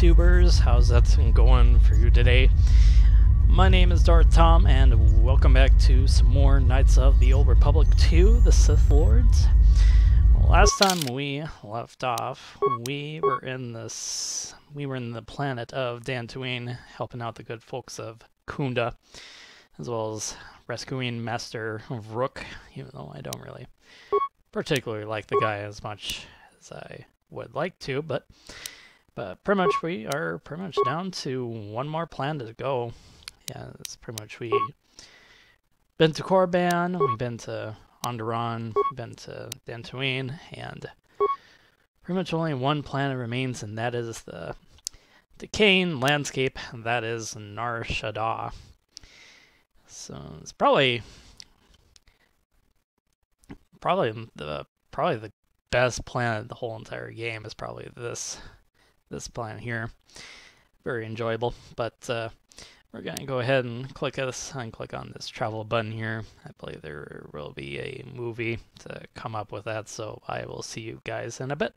YouTubers, how's that going for you today? My name is DarthTom, and welcome back to some more Knights of the Old Republic 2, the Sith Lords. Last time we left off, we were in the planet of Dantooine, helping out the good folks of Kunda, as well as rescuing Master Rook, even though I don't really particularly like the guy as much as I would like to, but pretty much we are pretty much down to one more planet to go. Yeah, it's pretty much we've been to Korriban, we've been to Onderon, we've been to Dantooine, and pretty much only one planet remains, and that is the decaying landscape, and that is Nar Shaddaa. So it's probably the best planet in the whole entire game is probably this planet here. Very enjoyable, but we're going to go ahead and click on this travel button here. I believe there will be a movie to come up with that, so I will see you guys in a bit.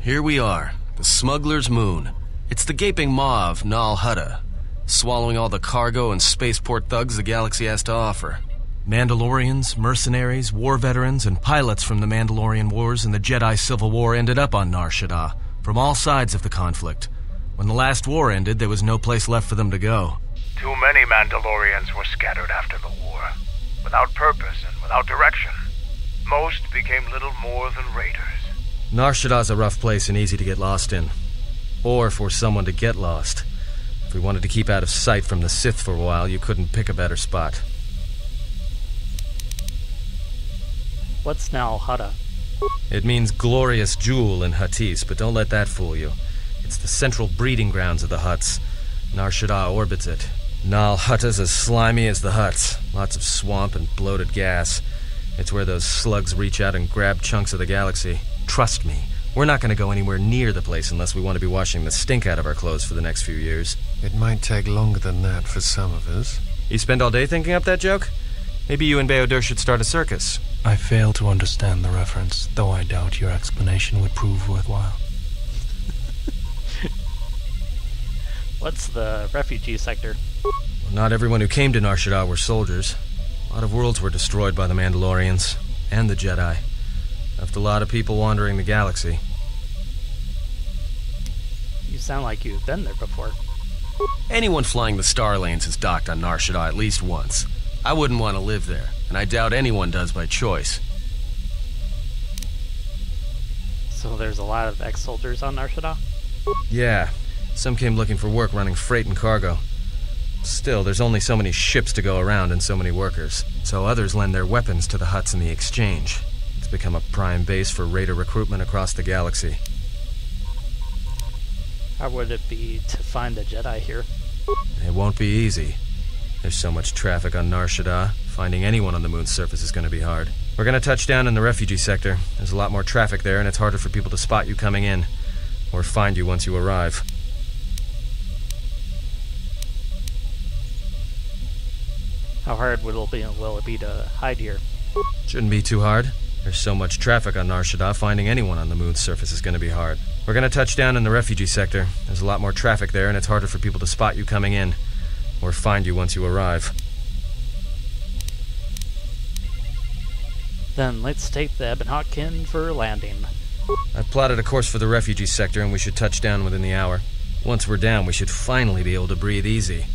Here we are, the Smuggler's Moon. It's the gaping maw of Nal Hutta, swallowing all the cargo and spaceport thugs the galaxy has to offer. Mandalorians, mercenaries, war veterans, and pilots from the Mandalorian Wars and the Jedi Civil War ended up on Nar Shaddaa, from all sides of the conflict. When the last war ended, there was no place left for them to go. Too many Mandalorians were scattered after the war, without purpose and without direction. Most became little more than raiders. Nar Shaddaa's a rough place and easy to get lost in. Or for someone to get lost. If we wanted to keep out of sight from the Sith for a while, you couldn't pick a better spot. What's Nal Hutta? It means glorious jewel in Huttese, but don't let that fool you. It's the central breeding grounds of the Hutts. Nar Shaddaa orbits it. Nal Hutta's as slimy as the Hutts. Lots of swamp and bloated gas. It's where those slugs reach out and grab chunks of the galaxy. Trust me, we're not going to go anywhere near the place unless we want to be washing the stink out of our clothes for the next few years. It might take longer than that for some of us. You spend all day thinking up that joke? Maybe you and Beodur should start a circus. I fail to understand the reference, though I doubt your explanation would prove worthwhile. What's the refugee sector? Well, not everyone who came to Nar Shaddaa were soldiers. A lot of worlds were destroyed by the Mandalorians and the Jedi. Left a lot of people wandering the galaxy. You sound like you've been there before. Anyone flying the Star Lanes has docked on Nar Shaddaa at least once. I wouldn't want to live there, and I doubt anyone does by choice. So there's a lot of ex-soldiers on Nar Shaddaa? Yeah. Some came looking for work running freight and cargo. Still, there's only so many ships to go around and so many workers, so others lend their weapons to the Hutts in the exchange. It's become a prime base for raider recruitment across the galaxy. How would it be to find a Jedi here? It won't be easy. There's so much traffic on Nar Shaddaa, finding anyone on the moon's surface is going to be hard. We're going to touch down in the refugee sector. There's a lot more traffic there, and it's harder for people to spot you coming in, or find you once you arrive. How hard will it be to hide here? Shouldn't be too hard. There's so much traffic on Nar Shaddaa, finding anyone on the moon's surface is going to be hard. We're going to touch down in the refugee sector. There's a lot more traffic there, and it's harder for people to spot you coming in, or find you once you arrive. Then let's take the Ebon Hawkkin for landing. I've plotted a course for the refugee sector, and we should touch down within the hour. Once we're down, we should finally be able to breathe easy.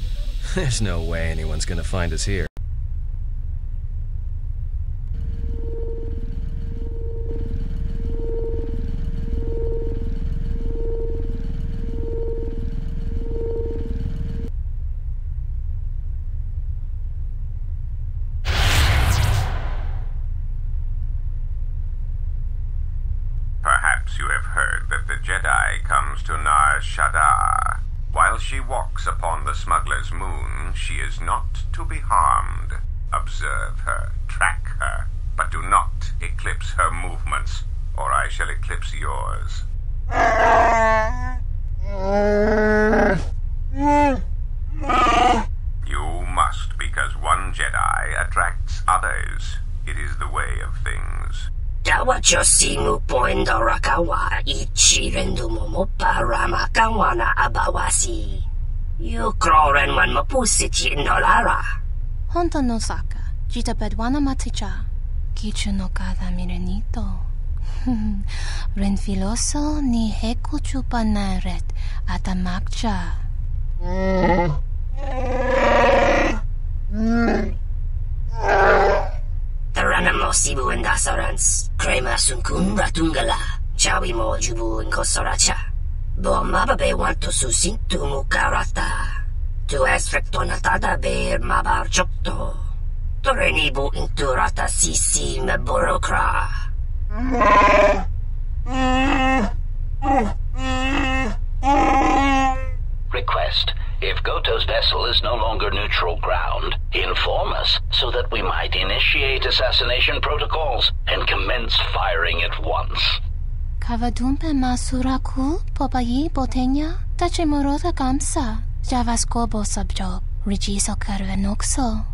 There's no way anyone's gonna find us here. Perhaps you have heard that the Jedi comes to Nar Shaddaa. While she walks upon the Smuggler's moon, she is not to be harmed. Observe her, track her, but do not eclipse her movements, or I shall eclipse yours. You must, because one Jedi attracts others. It is the way of things. Dawachosimu poindorakawa ichirendumomo paramakawana abawasi. Yukroren man mapusiti nolara. Honto no saka, jita bedwana maticha. Kichu no kada mirenito. Renfiloso ni heku chupa naret atamakcha. Taranamo sibu endasarans, crema sunkun ratungala, chawi mo jubu inkosoracha. Bomababe wanto susintu mukarata. Tu es rectonatada ber mabar chokto. Torenibu inturata sisi me burokra. Request. If Goto's vessel is no longer neutral ground, inform us so that we might initiate assassination protocols and commence firing at once. Kavadumpe masuraku popayi botenya tachimorota kamsa. Javaskobo subjob. Rigiso carvenoxo.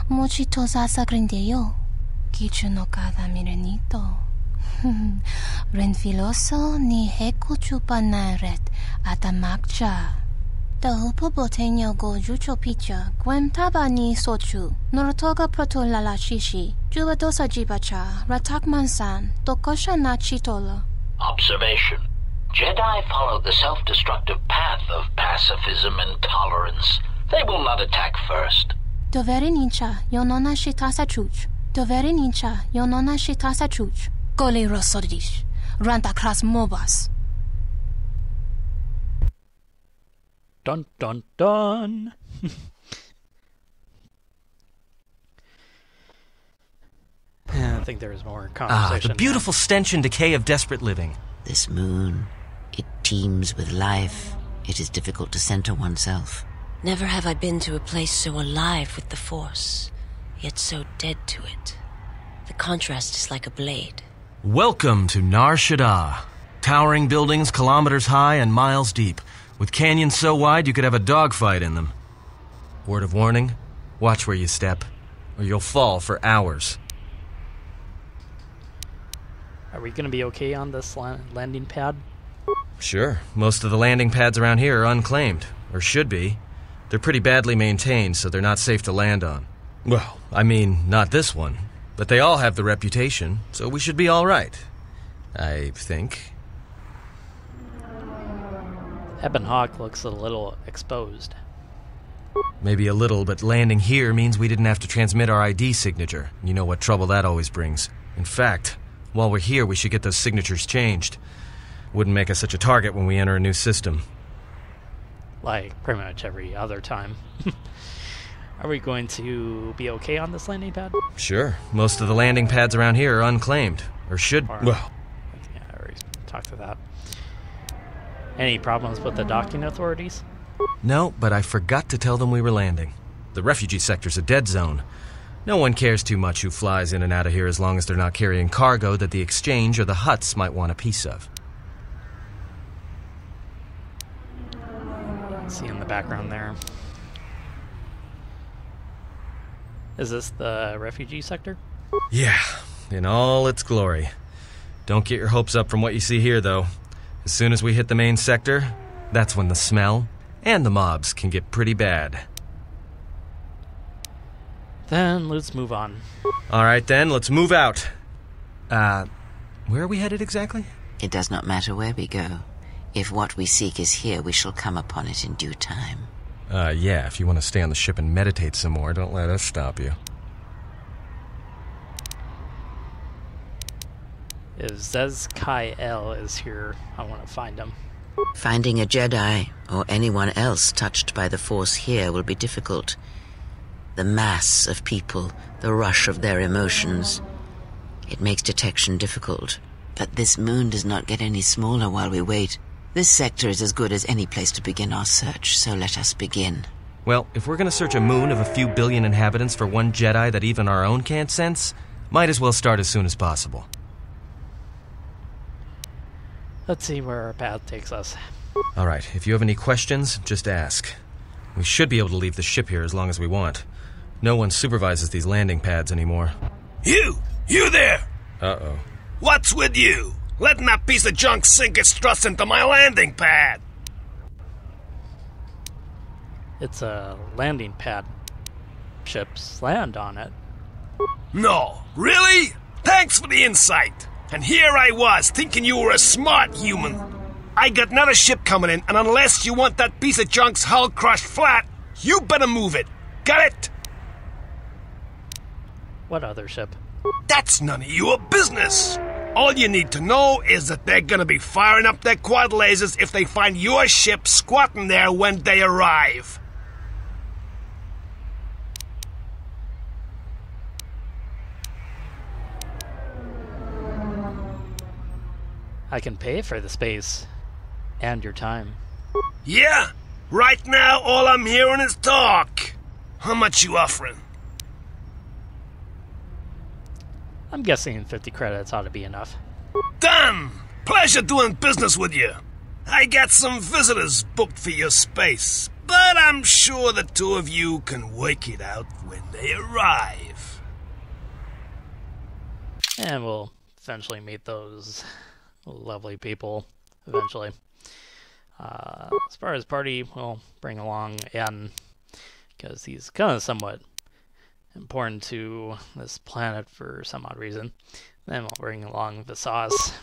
Mochito sasa grindeyo. Kichu no kada mirenito. Renfiloso ni heku chupa naret atamakcha. Dahupo boteño go jucho picha, gwem taba ni sochu, norotoga proto lalachishi, jubadosa jibacha, ratak mansan, dokosha na chitola. Observation. Jedi follow the self-destructive path of pacifism and tolerance. They will not attack first. Doveri nincha, yonona shitasa chuch. Doveri nincha, yonona shitasa chuch. Goli rosodish, ranta kras mobas. Dun dun dun. I think there was more conversation. The beautiful stench and decay of desperate living. This moon, it teems with life. It is difficult to center oneself. Never have I been to a place so alive with the Force, yet so dead to it. The contrast is like a blade. Welcome to Nar Shaddaa. Towering buildings kilometers high and miles deep, with canyons so wide you could have a dogfight in them. Word of warning, watch where you step, or you'll fall for hours. Are we going to be okay on this landing pad? Sure. Most of the landing pads around here are unclaimed, or should be. They're pretty badly maintained, so they're not safe to land on. Well, I mean, not this one. But they all have the reputation, so we should be all right. I think. Ebon Hawk looks a little exposed. Maybe a little, but landing here means we didn't have to transmit our ID signature. You know what trouble that always brings. In fact, while we're here, we should get those signatures changed. Wouldn't make us such a target when we enter a new system. Like, pretty much every other time. Are we going to be okay on this landing pad? Sure. Most of the landing pads around here are unclaimed, or should... Or, well... Yeah, I already talked to that. Any problems with the docking authorities? No, but I forgot to tell them we were landing. The refugee sector's a dead zone. No one cares too much who flies in and out of here as long as they're not carrying cargo that the Exchange or the Hutts might want a piece of. See in the background there. Is this the refugee sector? Yeah, in all its glory. Don't get your hopes up from what you see here, though. As soon as we hit the main sector, that's when the smell and the mobs can get pretty bad. Then let's move on. All right, then, let's move out. Where are we headed exactly? It does not matter where we go. If what we seek is here, we shall come upon it in due time. Yeah, if you want to stay on the ship and meditate some more, don't let us stop you. If Zez Kai El is here, I want to find him. Finding a Jedi, or anyone else touched by the Force here, will be difficult. The mass of people, the rush of their emotions. It makes detection difficult. But this moon does not get any smaller while we wait. This sector is as good as any place to begin our search, so let us begin. Well, if we're gonna search a moon of a few billion inhabitants for one Jedi that even our own can't sense, might as well start as soon as possible. Let's see where our path takes us. Alright, if you have any questions, just ask. We should be able to leave the ship here as long as we want. No one supervises these landing pads anymore. You there! Uh-oh. What's with you? Letting that piece of junk sink its struts into my landing pad! It's a landing pad. Ships land on it. No, really? Thanks for the insight. And here I was, thinking you were a smart human. I got another ship coming in, and unless you want that piece of junk's hull crushed flat, you better move it. Got it? What other ship? That's none of your business. All you need to know is that they're gonna be firing up their quad lasers if they find your ship squatting there when they arrive. I can pay for the space and your time. Yeah? Right now, all I'm hearing is talk. How much you offering? I'm guessing 50 credits ought to be enough. Done! Pleasure doing business with you. I got some visitors booked for your space, but I'm sure the two of you can work it out when they arrive. And we'll eventually meet those lovely people, eventually. As far as party, we'll bring along N, because he's kind of somewhat important to this planet for some odd reason. Then we'll bring along Visas,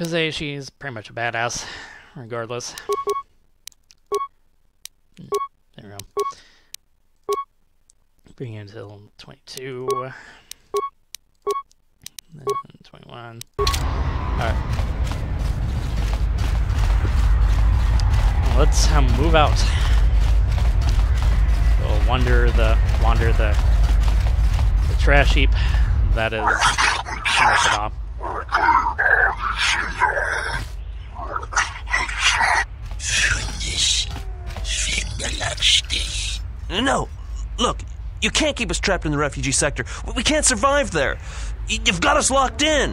because she's pretty much a badass, regardless. There we go. Bring it until 22. Then 21. Alright. Let's move out. We'll wander the trash heap that is Shada. No! Look, you can't keep us trapped in the refugee sector. We can't survive there. You've got us locked in.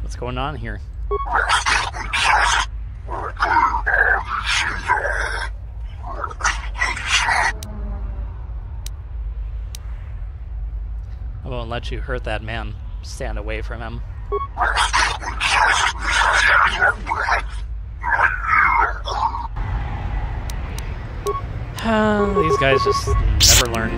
What's going on here? I won't let you hurt that man. Stand away from him. These guys just never learn.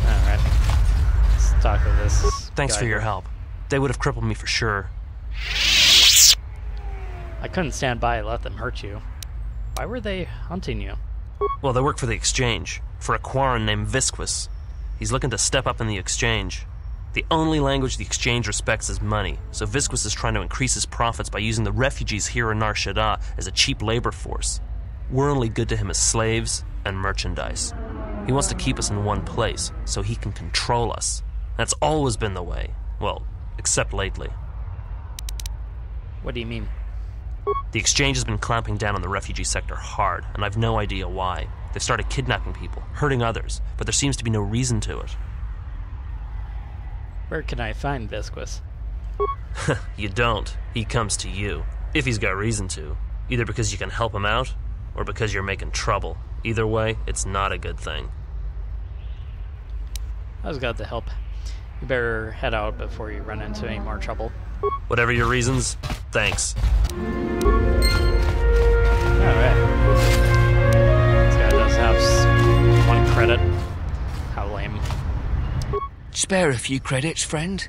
Alright. Let's talk to this. Thanks for your help. They would have crippled me for sure. I couldn't stand by and let them hurt you. Why were they hunting you? Well, they work for the Exchange, for a Quarren named Visquis. He's looking to step up in the Exchange. The only language the Exchange respects is money, so Visquis is trying to increase his profits by using the refugees here in Nar Shaddaa as a cheap labor force. We're only good to him as slaves and merchandise. He wants to keep us in one place, so he can control us. That's always been the way. Well, except lately. What do you mean? The Exchange has been clamping down on the refugee sector hard, and I've no idea why. They've started kidnapping people, hurting others, but there seems to be no reason to it. Where can I find Visquis? You don't. He comes to you. If he's got reason to. Either because you can help him out, or because you're making trouble. Either way, it's not a good thing. I was glad to help. You better head out before you run into any more trouble. Whatever your reasons, thanks. Alright. This guy does have 1 credit. How lame. Spare a few credits, friend?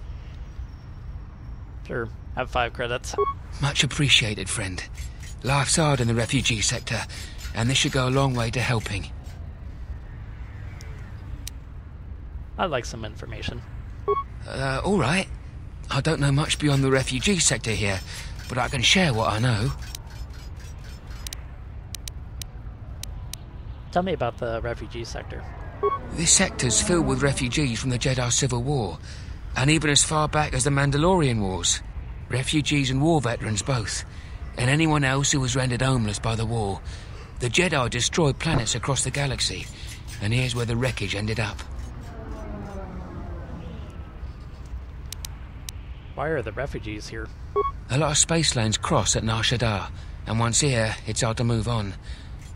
Sure, have 5 credits. Much appreciated, friend. Life's hard in the refugee sector, and this should go a long way to helping. I'd like some information. All right. I don't know much beyond the refugee sector here, but I can share what I know. Tell me about the refugee sector. This sector's filled with refugees from the Jedi Civil War, and even as far back as the Mandalorian Wars. Refugees and war veterans both, and anyone else who was rendered homeless by the war. The Jedi destroyed planets across the galaxy, and here's where the wreckage ended up. Why are the refugees here? A lot of space lanes cross at Nar Shaddaa, and once here, it's hard to move on.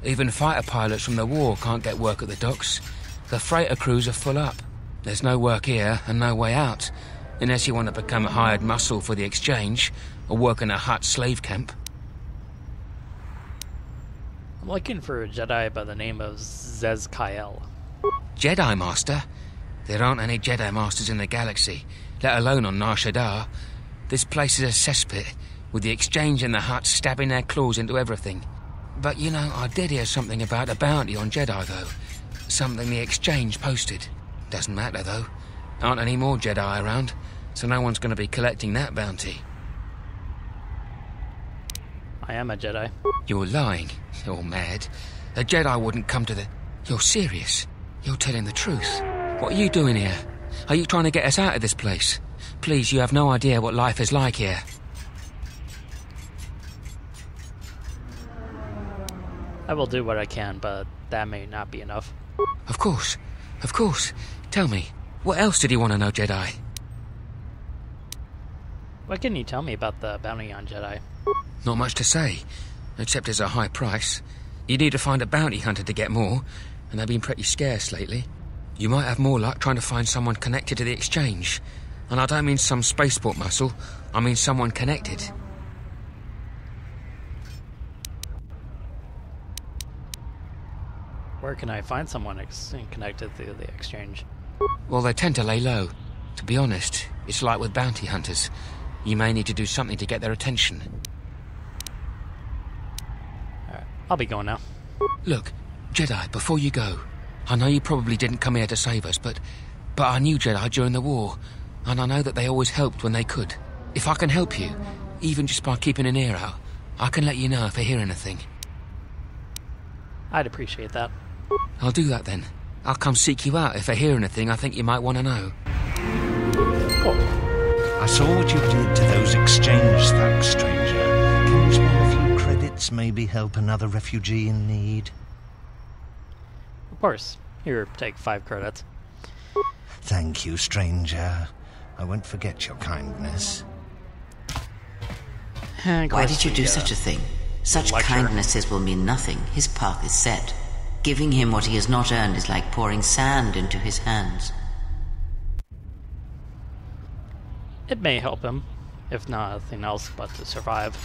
Even fighter pilots from the war can't get work at the docks. The freighter crews are full up. There's no work here and no way out, unless you want to become a hired muscle for the exchange, or work in a Hutt slave camp. I'm looking for a Jedi by the name of Zez Kyle. Jedi Master? There aren't any Jedi Masters in the galaxy, let alone on Nar Shaddaa. This place is a cesspit, with the exchange and the Hutts stabbing their claws into everything. But you know, I did hear something about a bounty on Jedi, though. Something the exchange posted. Doesn't matter, though. Aren't any more Jedi around, so no one's going to be collecting that bounty. I am a Jedi. You're lying. You're mad. A Jedi wouldn't come to the... You're serious. You're telling the truth. What are you doing here? Are you trying to get us out of this place? Please, you have no idea what life is like here. I will do what I can, but that may not be enough. Of course. Of course. Tell me, what else did you want to know, Jedi? What can you tell me about the bounty on Jedi? Not much to say, except it's a high price. You need to find a bounty hunter to get more, and they've been pretty scarce lately. You might have more luck trying to find someone connected to the exchange. And I don't mean some spaceport muscle, I mean someone connected. Where can I find someone connected to the exchange? Well, they tend to lay low. To be honest, it's like with bounty hunters. You may need to do something to get their attention. Alright, I'll be going now. Look, Jedi, before you go, I know you probably didn't come here to save us, but I knew Jedi during the war, and I know that they always helped when they could. If I can help you, even just by keeping an ear out, I can let you know if I hear anything. I'd appreciate that. I'll do that then. I'll come seek you out if I hear anything I think you might want to know. Cool. I saw what you did to those exchange thugs, stranger. Can you spare a few credits, maybe help another refugee in need? Of course. Here, take 5 credits. Thank you, stranger. I won't forget your kindness. Why did you do such a thing? Such kindnesses will mean nothing. His path is set. Giving him what he has not earned is like pouring sand into his hands. It may help him, if nothing else but to survive.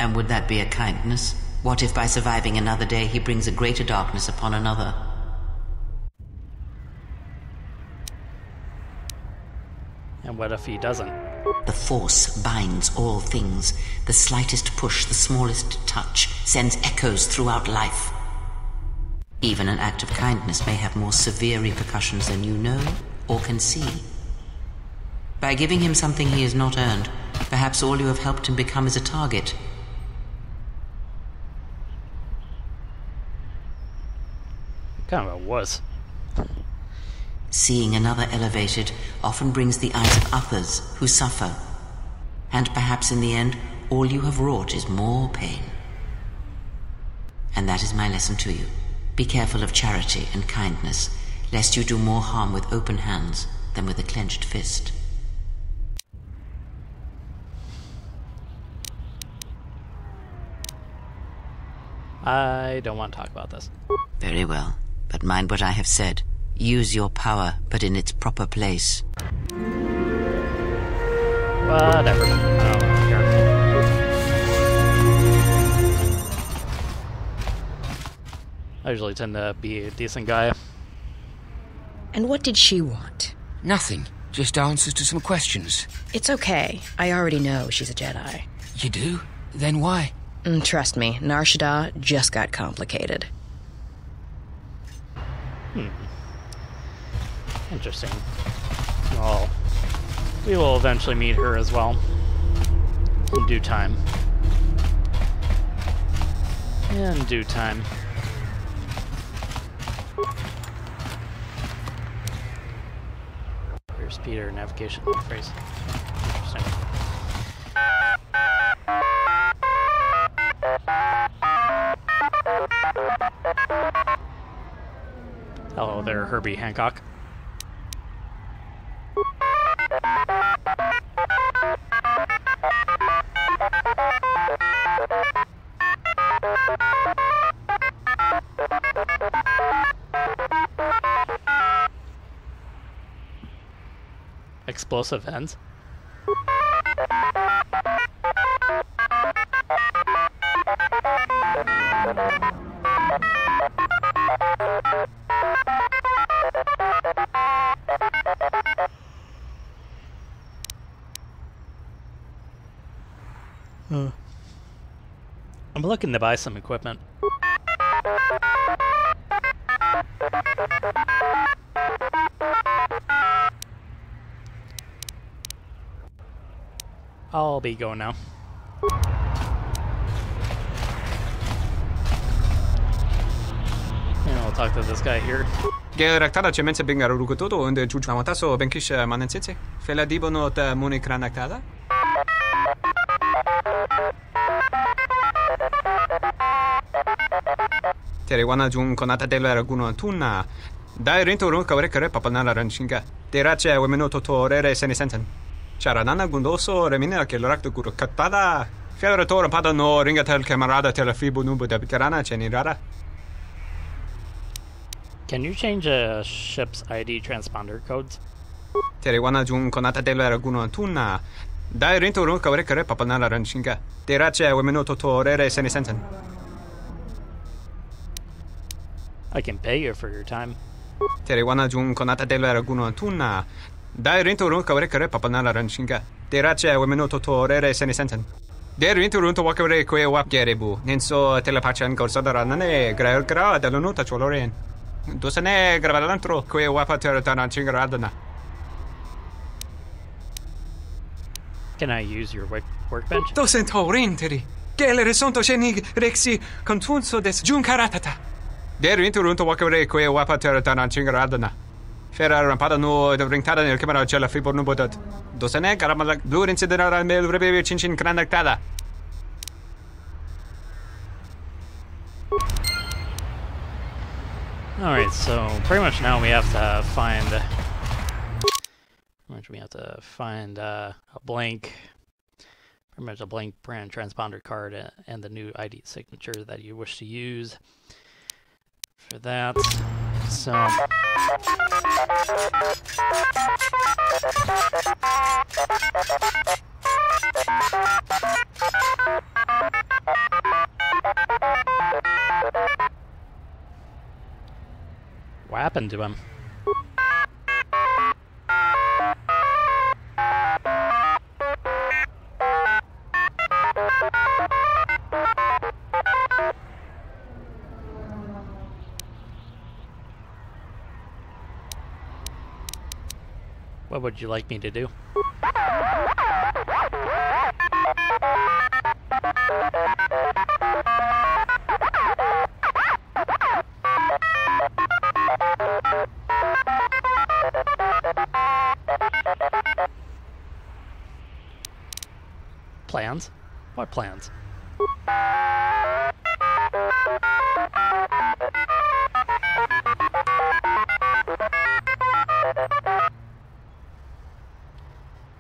And would that be a kindness? What if by surviving another day he brings a greater darkness upon another? And what if he doesn't? The Force binds all things. The slightest push, the smallest touch, sends echoes throughout life. Even an act of kindness may have more severe repercussions than you know or can see. By giving him something he has not earned, perhaps all you have helped him become is a target. Kind of a wuss. Seeing another elevated often brings the eyes of others who suffer. And perhaps in the end, all you have wrought is more pain. And that is my lesson to you. Be careful of charity and kindness, lest you do more harm with open hands than with a clenched fist. I don't want to talk about this. Very well, but mind what I have said. Use your power, but in its proper place. Whatever. I don't care. I usually tend to be a decent guy. And what did she want? Nothing. Just answers to some questions. It's okay. I already know she's a Jedi. You do? Then why? Trust me, Nar Shaddaa just got complicated. Interesting. Well, we will eventually meet her as well. In due time. In due time. Your speed or navigation phrase. Interesting. Hello there, Herbie Hancock. Explosive ends. I'm looking to buy some equipment. I'll be going now. And I'll talk to this guy here. Geraktada cemense bengaruruko todo unde jujuamataso benkisha manensitse. Fela dibono ta munikranaktada. Teriwana jun konata della raguno tunna. Dai rento ron kawrekare papanala ranchinga. Terace wemeno totorere senesenten. Charanana gundoso remina che l'orakto guru kattada. Fioratore pada no ringatel camarada telefibo nubo de veterana cenirara. Can you change a ship's ID transponder codes? Teriwana jun konata della raguno tunna. Dai rento ron kawrekare papanala ranchinga. Terace wemeno totorere senesenten. I can pay you for your time. Teriwana jun konata della raguno tunna. Dai rento ron kawrekare papanala ranchinga. Terace wemeno totorere senesenten. Der rento ron to wakare kwe wap gerebu. Nenso telepachan gorsada nane gra dall'onuta cholorien. Dosane gravalantro kwe wapa teratana chingaradana. Can I use your workbench? Dosentaurin teri. Gelere sonto shenig rexi contunso des jun karatata. Der rento ron to wakare kwe wapa teratana chingaradana. Fera rampada no de ringtada nel camera cella fibor no bodat. Dosane caramala blue incidera mel rebe chinchin cranactada. Alright, so pretty much now we have to find a blank brand transponder card and the new ID signature that you wish to use for that. So what happened to him? What would you like me to do? Plans? What plans?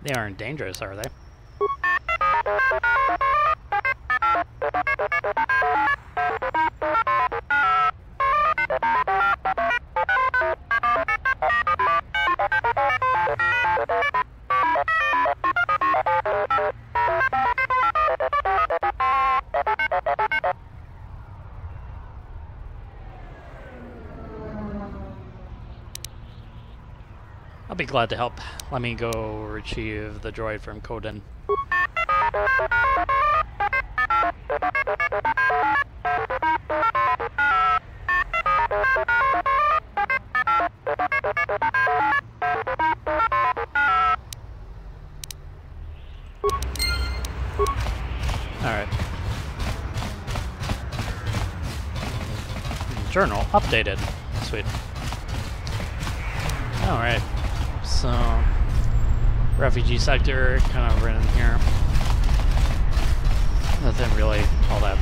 They aren't dangerous, are they? be glad to help. Let me go retrieve the droid from Coden. Alright. Journal updated. Sweet. Alright. So, refugee sector, kind of right in here. Nothing really all that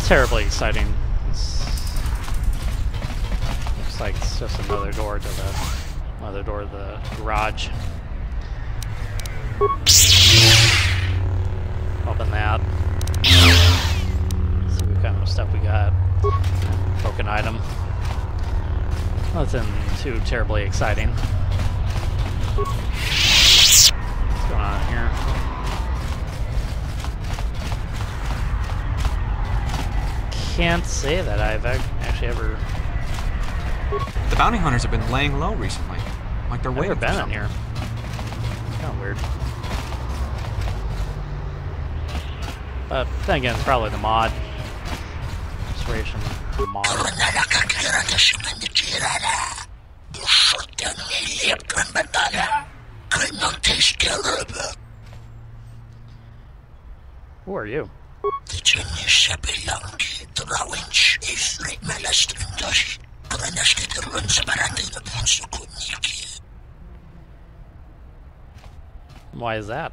terribly exciting. Looks like it's just another door to the garage. Open that. See what kind of stuff we got. Broken item. Nothing too terribly exciting. What's going on here? Can't say that I've actually ever... The bounty hunters have been laying low recently. Like they're waiting for been something. in here. It's kind of weird. But then again, it's probably the mod. Restoration mod. Who are you? Why is that?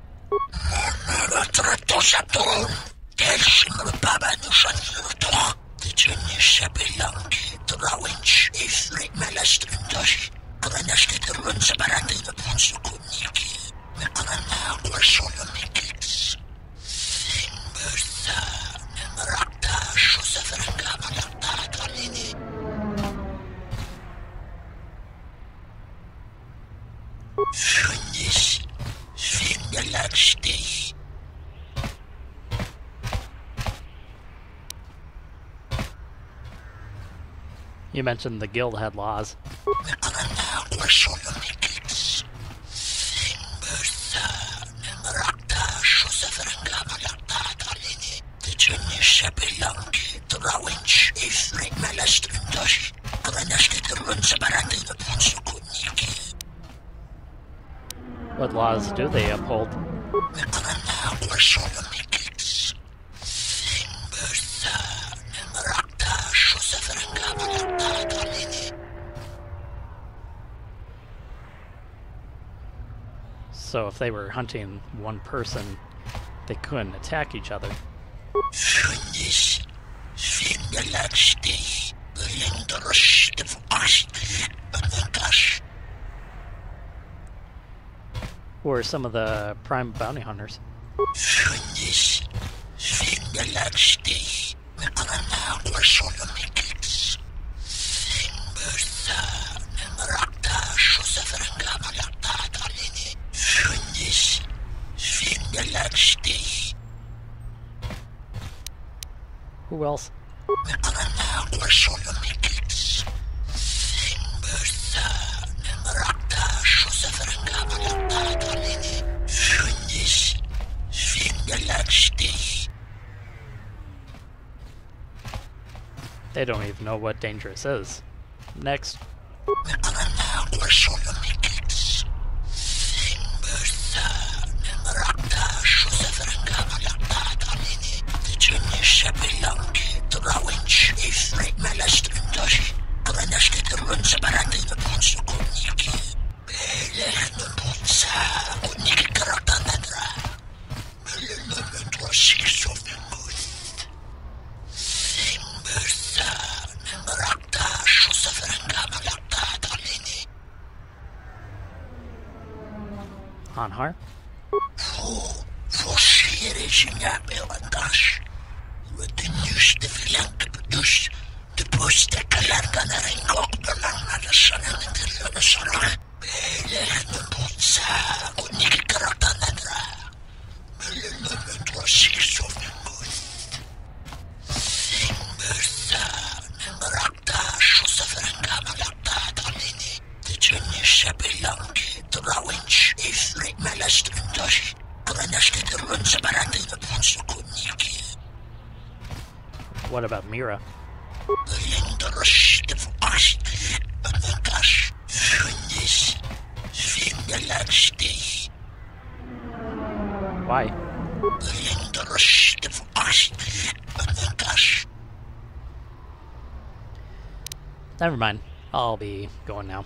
You mentioned the guild had laws. What laws do they uphold? So if they were hunting one person, they couldn't attack each other. Who are some of the prime bounty hunters? Who else? They don't even know what dangerous is. Next. Anhar? What about Mira? Why? Never mind. I'll be going now.